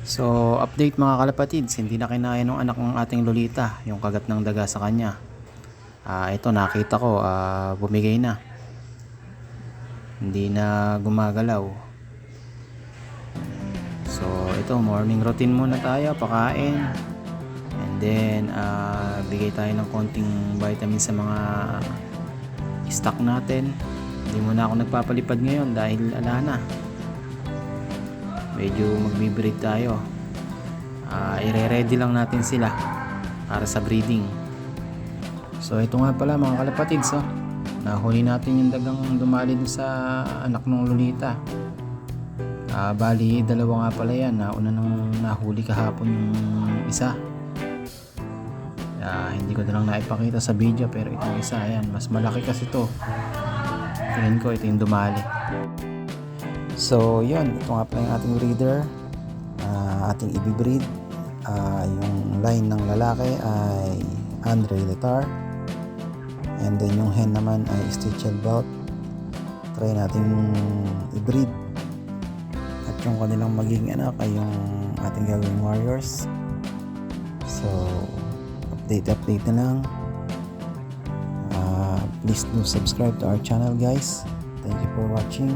So, update mga kalapatids, hindi na kinaya ng anak ng ating Lolita, yung kagat ng daga sa kanya. Ito nakita ko, bumigay na. Hindi na gumagalaw. So, ito morning routine muna tayo, pakain. And then, bigay tayo ng konting vitamin sa mga stock natin. Hindi muna ako nagpapalipad ngayon dahil ala na. Medyo magbe-breed tayo. I-ready lang natin sila para sa breeding. So ito nga pala mga kalapatids, nahuli natin yung dagang dumali dun sa anak ng Lolita. Bali dalawa nga pala yan. Una nang nahuli kahapon yung isa. Hindi ko na lang naipakita sa video, pero itong isa, ayan, mas malaki kasi to. Tingin ko ito yung dumali. So yun, ito nga pala yung ating breeder, ating i-breed. Yung line ng lalaki ay Andre Letar, and then yung hen naman ay Stitchel Belt. Try natin i-breed, at yung kanilang magiging anak ay yung ating gagawing warriors. So update na lang. Please do subscribe to our channel, guys. Thank you for watching.